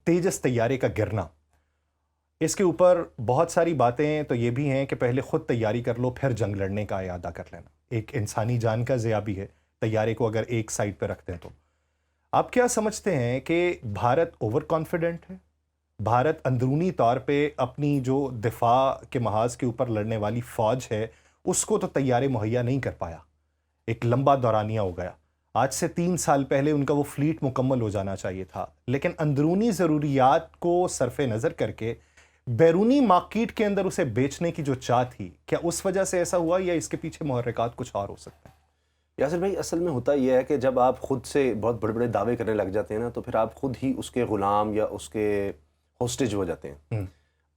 तेजस तैयारे का गिरना, इसके ऊपर बहुत सारी बातें तो ये भी हैं कि पहले खुद तैयारी कर लो फिर जंग लड़ने का इरादा कर लेना। एक इंसानी जान का ज़िया भी है तैयारे को अगर एक साइड पर रखते हैं तो। आप क्या समझते हैं कि भारत ओवर कॉन्फिडेंट है? भारत अंदरूनी तौर पे अपनी जो दिफा के महाज के ऊपर लड़ने वाली फौज है उसको तो तैयारे मुहैया नहीं कर पाया, एक लंबा दौरानिया हो गया। आज से 3 साल पहले उनका वो फ्लीट मुकम्मल हो जाना चाहिए था, लेकिन अंदरूनी ज़रूरियात को सरफे नज़र करके बैरूनी मार्केट के अंदर उसे बेचने की जो चाह थी, क्या उस वजह से ऐसा हुआ या इसके पीछे मुहर्रिकात कुछ और हो सकते हैं? यासिर भाई, असल में होता यह है कि जब आप खुद से बहुत बड़े बड़े दावे करने लग जाते हैं ना, तो फिर आप खुद ही उसके ग़ुलाम या उसके होस्टेज हो जाते हैं।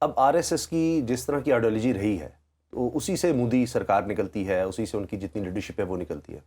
अब आरएसएस की जिस तरह की आइडियोलॉजी रही है, तो उसी से मोदी सरकार निकलती है, उसी से उनकी जितनी लीडरशिप है वो निकलती है।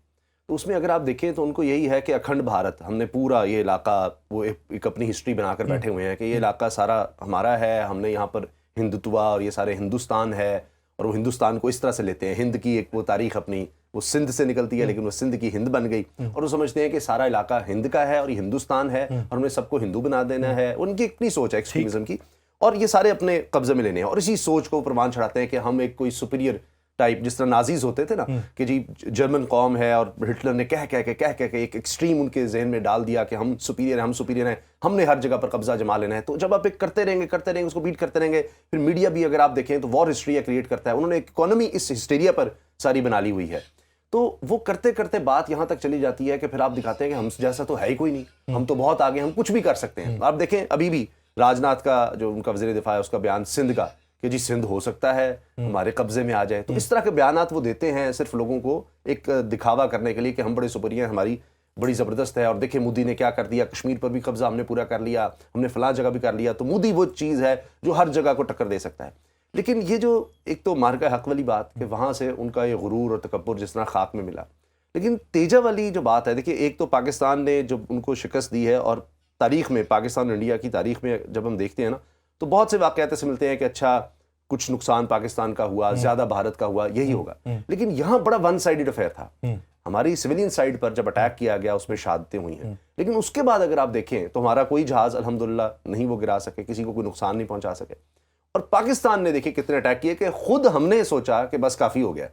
तो उसमें अगर आप देखें तो उनको यही है कि अखंड भारत, हमने पूरा ये इलाका, वो एक अपनी हिस्ट्री बनाकर बैठे हुए हैं कि ये इलाका सारा हमारा है, हमने यहाँ पर हिंदुत्व और ये सारे हिंदुस्तान है, और वो हिंदुस्तान को इस तरह से लेते हैं। हिंद की एक वो तारीख अपनी, वो सिंध से निकलती है, लेकिन वो सिंध की हिंद बन गई, और वो समझते हैं कि सारा इलाका हिंद का है और ये हिंदुस्तान है और हमें सबको हिंदू बना देना है। उनकी अपनी सोच है एक्सट्रीमिज्म की, और ये सारे अपने कब्जे में लेने हैं, और इसी सोच को प्रमाण चढ़ाते हैं कि हम एक कोई सुपीरियर टाइप, जिस तरह नाजीज होते थे ना कि जी जर्मन कौम है, और हिटलर ने कह कह के एक एक्सट्रीम उनके जहन में डाल दिया कि हम सुपीरियर हैं, हमने हर जगह पर कब्जा जमा लेना है। तो जब आप एक करते रहेंगे उसको बीट करते रहेंगे, फिर मीडिया भी अगर आप देखें तो वॉर हिस्ट्री क्रिएट करता है। उन्होंने एक इकोनॉमी इस हिस्टेरिया पर सारी बना ली हुई है। तो वो करते करते बात यहाँ तक चली जाती है कि फिर आप दिखाते हैं कि हम जैसा तो है ही कोई नहीं, हम तो बहुत आगे, हम कुछ भी कर सकते हैं। आप देखें अभी भी राजनाथ का, जो उनका वज़ीर दिफा है, उसका बयान सिंध का कि जी सिंध हो सकता है हमारे कब्जे में आ जाए। तो इस तरह के बयानात वो देते हैं सिर्फ लोगों को एक दिखावा करने के लिए कि हम बड़े सुपरियर, हमारी बड़ी ज़बरदस्त है, और देखिए मोदी ने क्या कर दिया, कश्मीर पर भी कब्जा हमने पूरा कर लिया, हमने फलां जगह भी कर लिया। तो मोदी वो चीज़ है जो हर जगह को टक्कर दे सकता है। लेकिन ये जो एक तो मार्का हक वाली बात कि वहाँ से उनका ये गुरूर और तकब्बुर जिस तरह खाक में मिला, लेकिन तेजा वाली जो बात है, देखिए एक तो पाकिस्तान ने जो उनको शिकस्त दी है, और तारीख़ में पाकिस्तान और इंडिया की तारीख़ में जब हम देखते हैं ना, तो बहुत से वाक़यात ऐसे मिलते हैं कि अच्छा कुछ नुकसान पाकिस्तान का हुआ, ज़्यादा भारत का हुआ, यही होगा। लेकिन यहाँ बड़ा वन साइडेड अफेयर था। हमारी सिविलियन साइड पर जब अटैक किया गया उसमें शहादतें हुई हैं, लेकिन उसके बाद अगर आप देखें तो हमारा कोई जहाज़ अल्हम्दुलिल्लाह नहीं वो गिरा सके, किसी को कोई नुकसान नहीं पहुंचा सके। और पाकिस्तान ने देखिए कितने अटैक किए कि खुद हमने सोचा कि बस काफ़ी हो गया,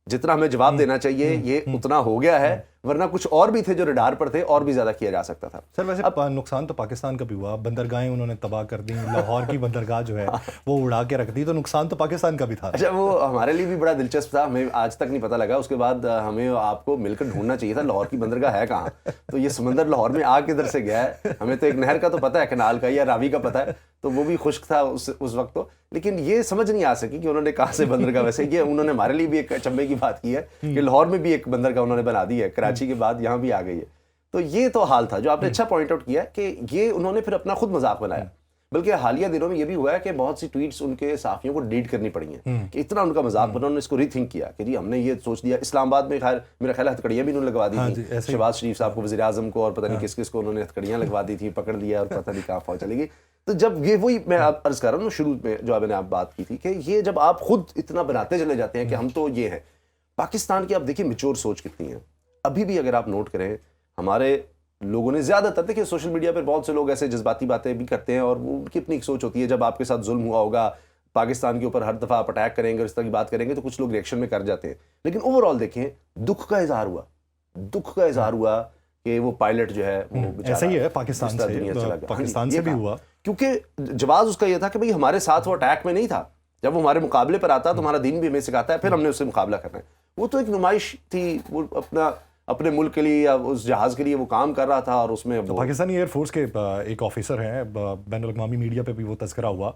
जितना हमें जवाब देना चाहिए ये उतना हो गया है, वरना कुछ और भी थे जो रडार पर थे, और भी ज्यादा किया जा सकता था। सर वैसे अब नुकसान तो पाकिस्तान का भी हुआ, बंदरगाहें उन्होंने तबाह कर दी, लाहौर की बंदरगाह जो है वो उड़ा के रख दी, तो नुकसान तो पाकिस्तान का भी था। अच्छा, वो हमारे लिए भी बड़ा दिलचस्प था, हमें आज तक नहीं पता लगा। उसके बाद हमें आपको मिलकर ढूंढना चाहिए था लाहौर की बंदरगाह है कहाँ। तो ये समंदर लाहौर में आग किधर से गया है? हमें तो एक नहर का तो पता है, कनाल का या रावी का पता है, तो वो भी खुश्क था उस वक्त तो, लेकिन ये समझ नहीं आ सकी कि उन्होंने कहाँ से बंदरगाह। वैसे ये उन्होंने हमारे लिए भी एक अचंभे की बात की है कि लाहौर में भी एक बंदरगाह उन्होंने बना दी है, कराची के बाद यहाँ भी आ गई है। तो ये तो हाल था जो आपने अच्छा पॉइंट आउट किया कि ये उन्होंने फिर अपना खुद मजाक बनाया। बल्कि हालिया दिनों में ये भी हुआ है कि बहुत सी ट्वीट्स उनके साफियों को डिलीट करनी पड़ी हैं कि इतना उनका मजाक बना, उन्होंने इसको रीथिंक किया कि जी हमने ये सोच लिया। इस्लामाबाद में खैर मेरा ख्याल हथकड़ियाँ भी उन्होंने लगवा दी थी, शहबाज शरीफ साहब को, वज़ीर आज़म को, और पता नहीं किस किस को उन्होंने हथकड़ियाँ लगवा दी थी, पकड़ लिया और पता नहीं कहाँ फौज चली गई। तो जब ये वही मैं अर्ज कर रहा हूँ शुरू में जो आपने बात की थी कि ये जब आप खुद इतना बनाते चले जाते हैं कि हम तो ये हैं। पाकिस्तान की आप देखिए मेच्योर सोच कितनी है। अभी भी अगर आप नोट करें, हमारे लोगों ने ज़्यादातर, देखिए सोशल मीडिया पर बहुत से लोग ऐसे जज्बाती बातें भी करते हैं, और वो उनकी अपनी एक सोच होती है। जब आपके साथ जुल्म हुआ होगा, पाकिस्तान के ऊपर हर दफ़ा आप अटैक करेंगे और इस तरह की बात करेंगे, तो कुछ लोग रिएक्शन में कर जाते हैं। लेकिन ओवरऑल देखें, दुख का इजहार हुआ कि वो पायलट जो है वो ऐसा ही है, पाकिस्तान से भी हुआ, क्योंकि जवाब उसका ये था कि भाई हमारे साथ वो अटैक में नहीं था, जब वो हमारे मुकाबले पर आता तो हमारा दीन भी हमें सिखाता है, फिर हमने उससे मुकाबला करना है। वो तो एक नुमाइश थी, वो अपने मुल्क के लिए या उस जहाज़ के लिए वो काम कर रहा था, और उसमें तो पाकिस्तानी एयरफोर्स के एक ऑफिसर हैं, बैनुल-अक़वामी मीडिया पे भी वो तज़किरा हुआ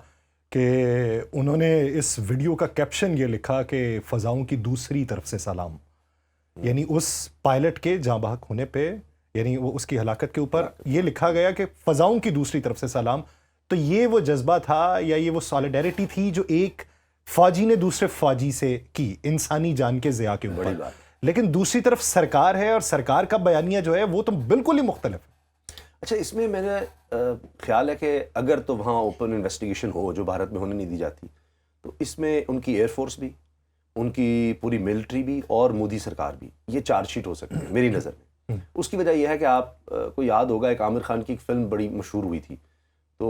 कि उन्होंने इस वीडियो का कैप्शन ये लिखा कि फ़ज़ाओं की दूसरी तरफ से सलाम, यानी उस पायलट के जाँ बहक होने पे, यानी वो उसकी हलाकत के ऊपर ये लिखा गया कि फ़ज़ाओं की दूसरी तरफ से सलाम। तो ये वो जज्बा था या ये वो सॉलिडेरिटी थी जो एक फ़ौजी ने दूसरे फ़ौजी से की, इंसानी जान के ज़िया के ऊपर। लेकिन दूसरी तरफ सरकार है, और सरकार का बयानिया जो है वो तो बिल्कुल ही मुख्तलिफ है। अच्छा, इसमें मेरा ख्याल है कि अगर तो वहाँ ओपन इन्वेस्टिगेशन हो, जो भारत में होने नहीं दी जाती, तो इसमें उनकी एयरफोर्स भी, उनकी पूरी मिलिट्री भी, और मोदी सरकार भी, ये चार्जशीट हो सकती है मेरी नज़र में। उसकी वजह यह है कि आप को याद होगा, एक आमिर खान की एक फिल्म बड़ी मशहूर हुई थी, तो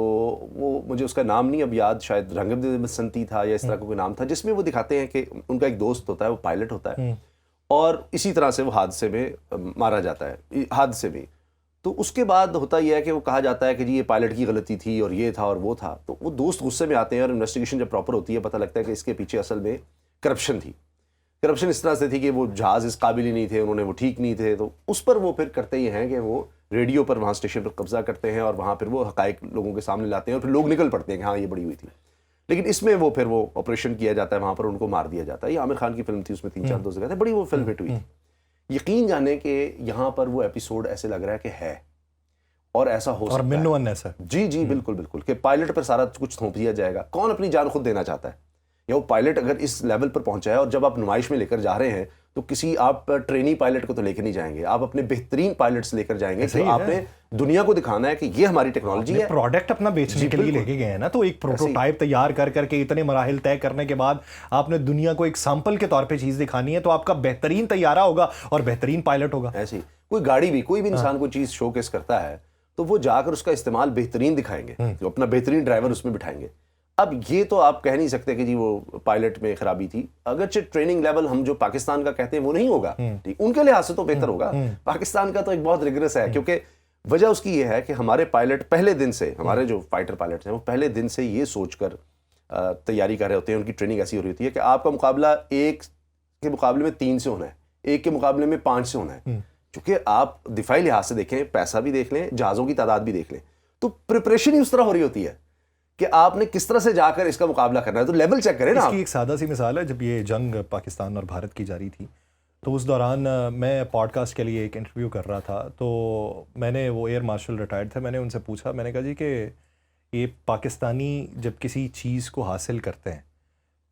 वो मुझे उसका नाम नहीं अब याद, शायद रंगद बसंती था या इस तरह का कोई नाम था, जिसमें वो दिखाते हैं कि उनका एक दोस्त होता है, वो पायलट होता है और इसी तरह से वो हादसे में मारा जाता है, हादसे में। तो उसके बाद होता यह है कि वो कहा जाता है कि जी ये पायलट की गलती थी और ये था और वो था। तो वो दोस्त गुस्से में आते हैं और इन्वेस्टिगेशन जब प्रॉपर होती है पता लगता है कि इसके पीछे असल में करप्शन थी। करप्शन इस तरह से थी कि वो जहाज़ इस काबिल ही नहीं थे, उन्होंने वो ठीक नहीं थे। तो उस पर वो फिर करते ये हैं कि वो रेडियो पर वहाँ स्टेशन पर कब्जा करते हैं और वहाँ फिर वो हकायक लोगों के सामने लाते हैं और फिर लोग निकल पड़ते हैं कि हाँ ये बड़ी हुई थी। लेकिन इसमें वो फिर वो ऑपरेशन किया जाता है, वहाँ पर उनको मार दिया जाता है। ये आमिर खान की फिल्म थी, उसमें 3-4 दोस्त गए थे, बड़ी वो फिल्म हिट हुई थी। यकीन जाने कि यहाँ पर वो एपिसोड ऐसे लग रहा है कि है और ऐसा हो सकता है। और ऐसा जी बिल्कुल बिल्कुल कि पायलट पर सारा कुछ थोप दिया जाएगा। कौन अपनी जान खुद देना चाहता है? या वो पायलट अगर इस लेवल पर पहुंचा है और जब आप नुमाइश में लेकर जा रहे हैं तो किसी आप ट्रेनी पायलट को तो लेकर नहीं जाएंगे, आप अपने बेहतरीन पायलट्स लेकर जाएंगे। तो आपने दुनिया को दिखाना है कि ये हमारी टेक्नोलॉजी है। प्रोडक्ट अपना बेचने के लिए लेके गए हैं ना, तो एक प्रोटोटाइप तैयार कर करके इतने मराहिल तय करने के बाद आपने दुनिया को एक सैंपल के तौर पे चीज दिखानी है, तो आपका बेहतरीन तैयारा होगा और बेहतरीन पायलट होगा। ऐसे ही कोई गाड़ी भी, कोई भी इंसान कोई चीज शोकेस करता है तो वो जाकर उसका इस्तेमाल बेहतरीन दिखाएंगे, तो अपना बेहतरीन ड्राइवर उसमें बिठाएंगे। अब ये तो आप कह नहीं सकते कि जी वो पायलट में खराबी थी। अगरचे ट्रेनिंग लेवल हम जो पाकिस्तान का कहते हैं वो नहीं होगा, ठीक, उनके लिहाज से तो बेहतर होगा। पाकिस्तान का तो एक बहुत रिगरस है, क्योंकि वजह उसकी ये है कि हमारे पायलट पहले दिन से, हमारे जो फाइटर पायलट्स हैं वो पहले दिन से ये सोचकर तैयारी कर रहे होते हैं। उनकी ट्रेनिंग ऐसी हो रही होती है कि आपका मुकाबला 1 के मुकाबले में 3 से होना है, 1 के मुकाबले में 5 से होना है। क्योंकि आप दिफाई लिहाज से देखें, पैसा भी देख लें, जहाज़ों की तादाद भी देख लें, तो प्रिपरेशन ही उस तरह हो रही होती है कि आपने किस तरह से जाकर इसका मुकाबला करना है। तो लेवल चेक करें ना। इसकी एक सादा सी मिसाल है, जब ये जंग पाकिस्तान और भारत की जारी थी तो उस दौरान मैं पॉडकास्ट के लिए एक इंटरव्यू कर रहा था। तो मैंने, वो एयर मार्शल रिटायर्ड थे, मैंने उनसे पूछा, मैंने कहा जी कि ये पाकिस्तानी जब किसी चीज़ को हासिल करते हैं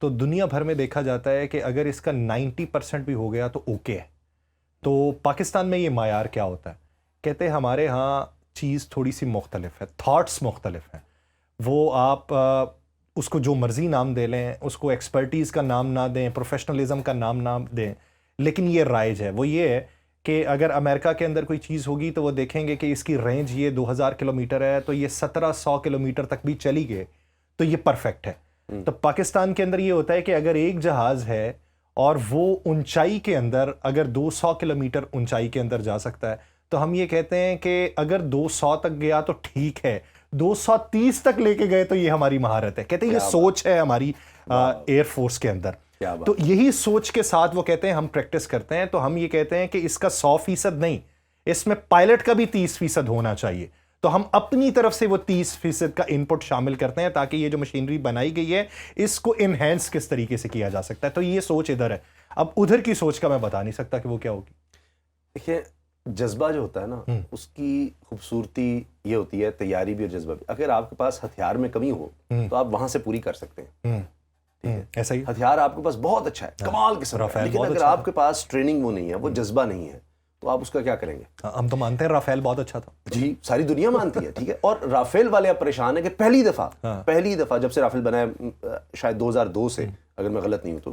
तो दुनिया भर में देखा जाता है कि अगर इसका 90% भी हो गया तो ओके है, तो पाकिस्तान में ये मायार क्या होता है? कहते हैं हमारे यहाँ चीज़ थोड़ी सी मुख्तलिफ है, थॉट्स मुख्तलिफ हैं। वो आप उसको जो मर्ज़ी नाम दे लें, उसको एक्सपर्टीज़ का नाम ना दें, प्रोफेशनलिज्म का नाम ना दें, लेकिन ये राइज है। वो ये है कि अगर अमेरिका के अंदर कोई चीज़ होगी तो वो देखेंगे कि इसकी रेंज ये 2000 किलोमीटर है, तो ये 1700 किलोमीटर तक भी चली गई तो ये परफेक्ट है। तो पाकिस्तान के अंदर ये होता है कि अगर एक जहाज़ है और वो ऊंचाई के अंदर अगर 200 किलोमीटर ऊंचाई के अंदर जा सकता है, तो हम ये कहते हैं कि अगर 200 तक गया तो ठीक है, 230 तक लेके गए तो ये हमारी महारत है। कहते हैं ये सोच है हमारी एयरफोर्स के अंदर। तो यही सोच के साथ वो कहते हैं हम प्रैक्टिस करते हैं। तो हम ये कहते हैं कि इसका 100% नहीं, इसमें पायलट का भी 30% होना चाहिए। तो हम अपनी तरफ से वो 30% का इनपुट शामिल करते हैं ताकि ये जो मशीनरी बनाई गई है इसको इनहेंस किस तरीके से किया जा सकता है। तो ये सोच इधर है। अब उधर की सोच का मैं बता नहीं सकता कि वो क्या होगी। देखिए, जज्बा जो होता है ना, उसकी खूबसूरती ये होती है, तैयारी भी और जज्बा भी। अगर आपके पास हथियार में कमी हो तो आप वहां से पूरी कर सकते हैं, ठीक है, ऐसा ही। हथियार आपके पास बहुत अच्छा है, कमाल किस्म का, लेकिन अगर आपके पास ट्रेनिंग वो नहीं है, वो जज्बा नहीं है, तो आप उसका क्या करेंगे? हम तो मानते हैं राफेल बहुत अच्छा था जी, सारी दुनिया मानती है, ठीक है। और राफेल वाले अब परेशान है कि पहली दफा जब से राफेल बना है, शायद 2002 से, अगर मैं गलत नहीं हूं, तो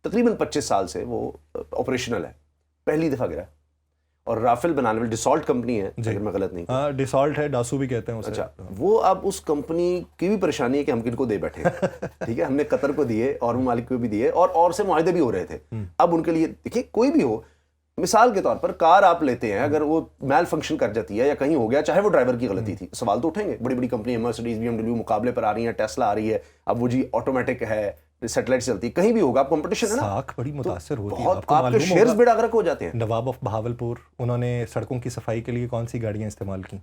तकरीबन 25 साल से वो ऑपरेशनल है, पहली दफा गिरा। और राफेल बनाने वाली डिसॉल्ट कंपनी है, अगर मैं गलत नहीं। हाँ, डिसॉल्ट है, डासू भी कहते हैं उसे। अच्छा, वो अब उस कंपनी की भी परेशानी है कि हम किनको दे बैठे ठीक है, हमने कतर को दिए और मालिक को भी दिए और से मुआहदे भी हो रहे थे। अब उनके लिए देखिए, कोई भी हो, मिसाल के तौर पर कार आप लेते हैं, अगर वो मैल फंक्शन कर जाती है या कहीं हो गया, चाहे वो ड्राइवर की गलती थी, सवाल तो उठेंगे। बड़ी बड़ी कंपनी, मर्सिडीज, BMW मुकाबले पर आ रही है, टेस्ला आ रही है, अब वो जी ऑटोमेटिक है, सैटेलाइट चलती है, कहीं भी होगा, कंपटीशन है ना, साख बड़ी मुतासिर होती है। बहुत आपके शेयर्स बेड़ागरक हो जाते हैं। नवाब ऑफ बहावलपुर, उन्होंने सड़कों की सफाई के लिए कौन सी गाड़ियां इस्तेमाल की?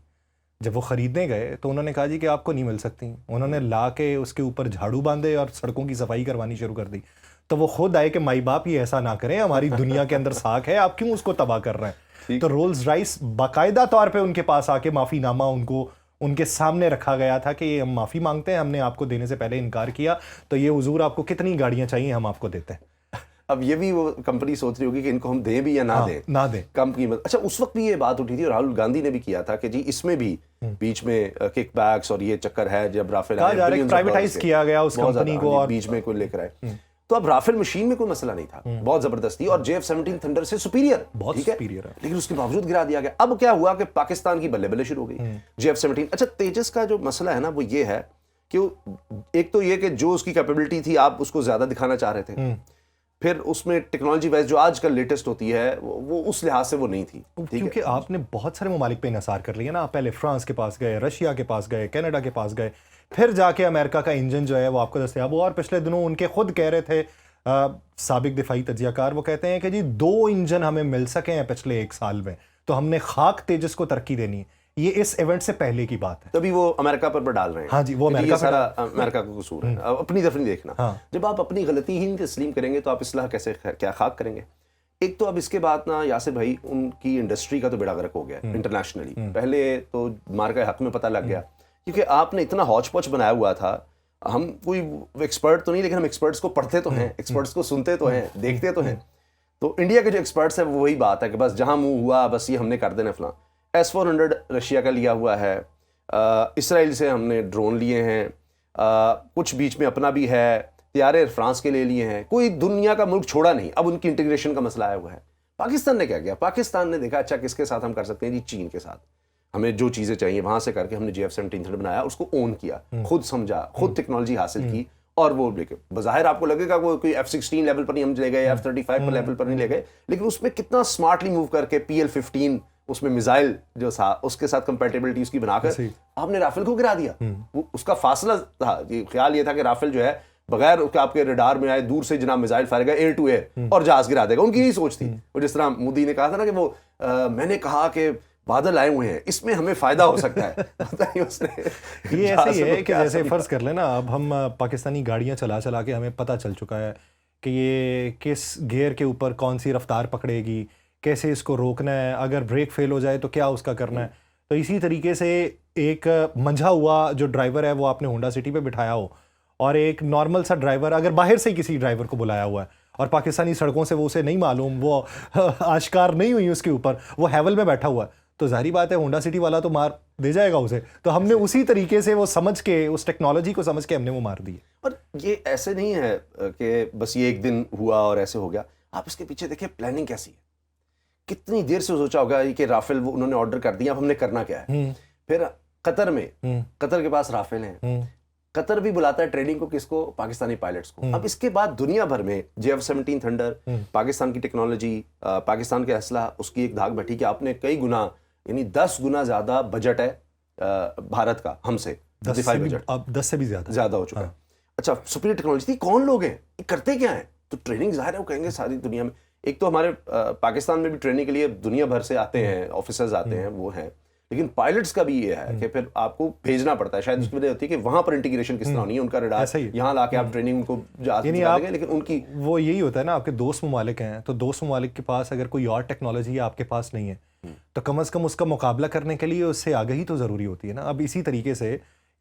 जब वो खरीदने गए तो उन्होंने कहा जी कि आपको नहीं मिल सकती। उन्होंने ला के उसके ऊपर झाड़ू बांधे और सड़कों की सफाई करवानी शुरू कर दी। तो वो खुद आए कि माई बाप ये ऐसा ना करें, हमारी दुनिया के अंदर साख है, आप क्यों उसको तबाह कर रहे हैं? तो रोल्स रॉयस बाकायदा तौर पे उनके पास आके माफीनामा उनको उनके सामने रखा गया था कि हम माफी मांगते हैं, हमने आपको देने से पहले इनकार किया, तो ये हुजूर आपको कितनी गाड़ियां चाहिए, हम आपको देते हैं। अब ये भी वो कंपनी सोच रही होगी कि इनको हम दें भी या ना दें, कम कीमत। अच्छा, उस वक्त भी ये बात उठी थी और राहुल गांधी ने भी किया था कि जी इसमें भी बीच में किकबैक्स और ये चक्कर है, जब राफेल प्राइवेटाइज किया गया उस कंपनी को और बीच में कोई लेकर आए। तो अब राफेल मशीन में कोई मसला नहीं था, बहुत जबरदस्त थी और JF-17 थंडर से सुपीरियर, बहुत ठीक है, सुपीरियर है। लेकिन उसके बावजूद गिरा दिया गया। अब क्या हुआ कि पाकिस्तान की बल्ले बल्ले शुरू हो गई JF-17। अच्छा, तेजस का जो मसला है ना वो ये है कि एक तो ये कि जो उसकी कैपेबिलिटी थी आप उसको ज्यादा दिखाना चाह रहे थे, फिर उसमें टेक्नोलॉजी वाइज जो आजकल लेटेस्ट होती है वो उस लिहाज से वो नहीं थी, क्योंकि आपने बहुत सारे ममालिक पे इंहिसार कर लिया ना। आप पहले फ्रांस के पास गए, रशिया के पास गए, कनाडा के पास गए, फिर जाके अमेरिका का इंजन जो है वो आपको दस्तयाब हुआ। और पिछले दिनों उनके खुद कह रहे थे साबिक दिफाई तजियाकार, वो कहते हैं कि जी 2 इंजन हमें मिल सके हैं पिछले 1 साल में, तो हमने खाक तेजस को तरक्की देनी है। ये इस इवेंट से पहले की बात है। तभी वो अमेरिका पर डाल रहे हैं। हाँ जी, वो अमेरिका ये सारा अमेरिका का कसूर है, अपनी तरफ नहीं देखना। हाँ। जब आप अपनी गलती ही नहीं तस्लीम करेंगे तो आप इसलाह कैसे क्या खाक करेंगे। एक तो अब इसके बाद ना यासिर भाई उनकी इंडस्ट्री का तो बेड़ा गर्क हो गया इंटरनेशनली। पहले तो मार का हक में पता लग गया क्योंकि आपने इतना हौच पौच बनाया हुआ था। हम कोई एक्सपर्ट तो नहीं, लेकिन हम एक्सपर्ट्स को पढ़ते तो हैं, एक्सपर्ट्स को सुनते तो हैं, देखते तो हैं। तो इंडिया के जो एक्सपर्ट्स हैं वो वही बात है कि बस जहां मुंह हुआ बस ये हमने कर देना फलां। S-400 रशिया का लिया हुआ है, इसराइल से हमने ड्रोन लिए हैं, कुछ बीच में अपना भी है, तैयारे फ्रांस के ले लिए हैं, कोई दुनिया का मुल्क छोड़ा नहीं। अब उनकी इंटीग्रेशन का मसला आया हुआ है। पाकिस्तान ने क्या किया? पाकिस्तान ने देखा अच्छा किसके साथ हम कर सकते हैं जी, चीन के साथ। हमें जो चीज़ें चाहिए वहां से करके हमने JF-17 बनाया, उसको ओन किया, खुद समझा, खुद टेक्नोलॉजी हासिल की और वो लेके बज़ाहिर आपको लगेगा वो कोई F-16 लेवल पर नहीं हम ले गए, F-35 पर लेवल पर नहीं ले गए, लेकिन उसमें कितना स्मार्टली मूव करके PL-15 उसमें मिसाइल जो था उसके साथ कंपैटिबिलिटी उसकी बनाकर आपने राफेल को गिरा दिया। वो उसका फासला था, ख्याल ये था कि राफेल जो है बगैर आपके रडार में आए दूर से जनाब मिसाइल फायर करेगा एयर टू एयर और जहाज गिरा देगा। उनकी यही सोच थी। और जिस तरह मोदी ने कहा था ना कि वो मैंने कहा कि बादल आए हुए हैं, इसमें हमें फायदा हो सकता है। उसने ये ऐसे ही है कि जैसे फर्ज कर लेना अब हम पाकिस्तानी गाड़ियां चला चला के हमें पता चल चुका है कि ये किस गियर के ऊपर कौन सी रफ्तार पकड़ेगी, कैसे इसको रोकना है, अगर ब्रेक फेल हो जाए तो क्या उसका करना है। तो इसी तरीके से एक मंझा हुआ जो ड्राइवर है वो आपने होंडा सिटी पे बिठाया हो और एक नॉर्मल सा ड्राइवर अगर बाहर से ही किसी ड्राइवर को बुलाया हुआ है और पाकिस्तानी सड़कों से वो उसे नहीं मालूम, वो आश्कार नहीं हुई उसके ऊपर, वो हैवल में बैठा हुआ है, तो जाहिर बात है होंडा सिटी वाला तो मार दे जाएगा उसे। तो हमने उसी तरीके से वो समझ के, उस टेक्नोलॉजी को समझ के हमने वो मार दी। और ये ऐसे नहीं है कि बस ये एक दिन हुआ और ऐसे हो गया। आप इसके पीछे देखिए प्लानिंग कैसी है, कितनी देर से सोचा होगा कि राफेल वो उन्होंने ऑर्डर कर दिया, अब हमने करना क्या है। फिर कतर में, कतर के पास राफेल हैं, कतर भी बुलाता है ट्रेनिंग को, किसको? पाकिस्तानी पायलट्स को। अब इसके बाद दुनिया भर में JF-17 थंडर, पाकिस्तान की टेक्नोलॉजी, पाकिस्तान के असला, उसकी एक धाक बैठी कि आपने कई गुना यानी 10 गुना ज्यादा बजट है भारत का हमसे, दिफाई बजट अब 10 से भी ज्यादा हो चुका है। अच्छा, सुपीरियर टेक्नोलॉजी थी। कौन लोग हैं ये, करते क्या है? तो ट्रेनिंग जाहिर है वो कहेंगे सारी दुनिया में। एक तो हमारे पाकिस्तान में भी ट्रेनिंग के लिए दुनिया भर से आते हैं, ऑफिसर्स आते हैं, वो हैं, लेकिन पायलट्स का भी ये है कि फिर आपको भेजना पड़ता है। शायद उसकी वजह होती है कि वहां पर इंटीग्रेशन किस तरह होनी है, उनका रडार यहाँ लाके आप ट्रेनिंग उनको देंगे, लेकिन उनकी वो यही होता है ना, आपके दोस्त ममालिक हैं तो दोस्त ममालिक के पास अगर कोई और टेक्नोलॉजी आपके पास नहीं है तो कम से कम उसका मुकाबला करने के लिए उससे आगाही तो जरूरी होती है ना। अब इसी तरीके से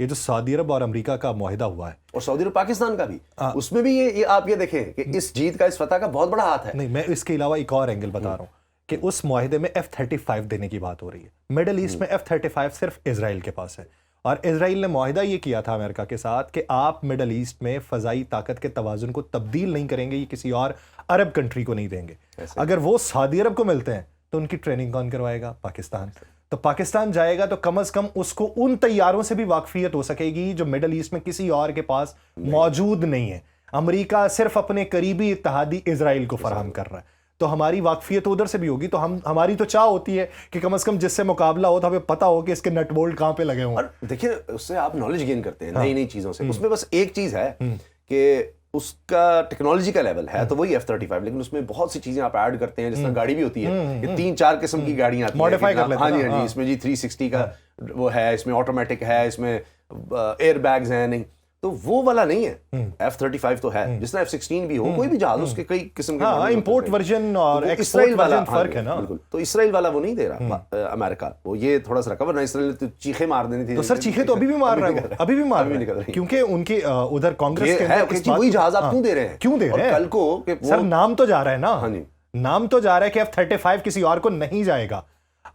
ये जो सऊदी अरब और अमेरिका का मुआहिदा हुआ है, और सऊदी अरब पाकिस्तान का भी, उसमें भी ये आप ये देखें कि इस जीत का, इस फतह का बहुत बड़ा हाथ है। नहीं, मैं इसके अलावा एक और एंगल बता रहा हूँ कि उस मुआहिदे में F-35 देने की बात हो रही है। मिडल ईस्ट में F-35 सिर्फ इजराइल के पास है और इजराइल ने मुआहिदा ये किया था अमेरिका के साथ कि आप मिडल ईस्ट में फजाई ताकत के तवाजुन को तब्दील नहीं करेंगे, ये किसी और अरब कंट्री को नहीं देंगे। अगर वो सऊदी अरब को मिलते हैं तो उनकी ट्रेनिंग कौन करवाएगा? पाकिस्तान। तो पाकिस्तान जाएगा तो कम से कम उसको उन तैयारों से भी वाकफियत हो सकेगी जो मिडल ईस्ट में किसी और के पास मौजूद नहीं है। अमेरिका सिर्फ अपने करीबी इत्तेहादी इजराइल को फराहम कर रहा है, तो हमारी वाकफियत उधर से भी होगी। तो हमारी तो चाह होती है कि कम से कम जिससे मुकाबला हो तो हमें पता हो कि इसके नट बोल्ट कहां पे लगे हों। और देखिए उससे आप नॉलेज गेन करते हैं नई नई चीजों से। उसमें बस एक चीज है कि उसका टेक्नोलॉजी का लेवल है तो वही F-35, लेकिन उसमें बहुत सी चीजें आप ऐड करते हैं, जिस तरह गाड़ी भी होती है, ये 3-4 किस्म की गाड़ियां आती हैं, मॉडिफाई कर लेते हैं। हाँ जी, हाँ जी, इसमें जी 360 का वो है, इसमें ऑटोमेटिक है, इसमें एयर बैग्स हैं, नहीं तो वो वाला नहीं है। F-35 तो है, जिस तरह F-16 भी हो, कोई भी जहाज उसके कई किस्म के इंपोर्ट वर्जन और एक्सपोर्ट वर्जन फर्क है ना। बिल्कुल, तो इसराइल वाला वो नहीं दे रहा अमेरिका, वो ये थोड़ा सा रखा, वरना इसराइल तो चीखे मार देनी थी। तो सर चीखे तो अभी भी मार रहे हैं, अभी भी मार रहे हैं, क्योंकि उनके उधर कांग्रेस के अंदर वही जहाज आप क्यों दे रहे हैं? क्यों दे रहे हैं? कल को सर नाम तो जा रहा है ना। हाँ जी, नाम तो जा रहा है कि F-35 किसी और को नहीं जाएगा।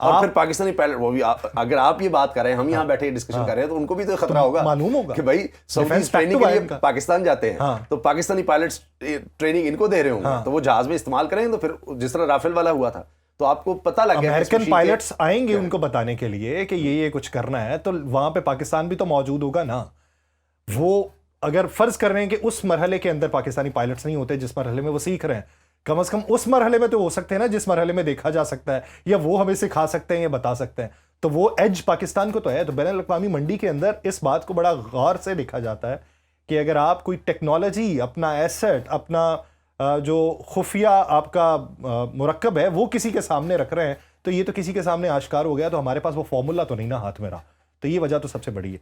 और फिर पाकिस्तानी पायलट वो भी अगर आप ये बात कर रहे हैं, हम यहाँ बैठे डिस्कशन कर रहे हैं, तो उनको भी तो खतरा होगा, मालूम होगा कि भाई सऊदी ट्रेनिंग के लिए पाकिस्तान जाते हैं, तो पाकिस्तानी पायलट्स ट्रेनिंग इनको दे रहे होंगे, तो वो जहाज में इस्तेमाल करेंगे। तो फिर जिस तरह राफेल वाला हुआ था, तो आपको पता लग गया अमेरिकन पायलट्स आएंगे उनको बताने के लिए कि ये कुछ करना है, तो वहां पे पाकिस्तान भी तो मौजूद होगा ना। वो अगर फर्ज कर रहे हैं कि उस मरहले के अंदर पाकिस्तानी पायलट्स नहीं होते जिस मरहले में वो सीख रहे हैं, कम से कम उस मरहले में तो हो सकते हैं ना जिस मरहले में देखा जा सकता है, या वो हमें सिखा सकते हैं या बता सकते हैं। तो वो एज पाकिस्तान को तो है। तो बैनुल अक़वामी मंडी के अंदर इस बात को बड़ा गौर से देखा जाता है कि अगर आप कोई टेक्नोलॉजी, अपना एसेट, अपना जो खुफिया आपका मुरक्कब है, वो किसी के सामने रख रहे हैं, तो ये तो किसी के सामने आश्कार हो गया, तो हमारे पास वो फॉर्मूला तो नहीं ना हाथ में रहा। तो ये वजह तो सबसे बड़ी है।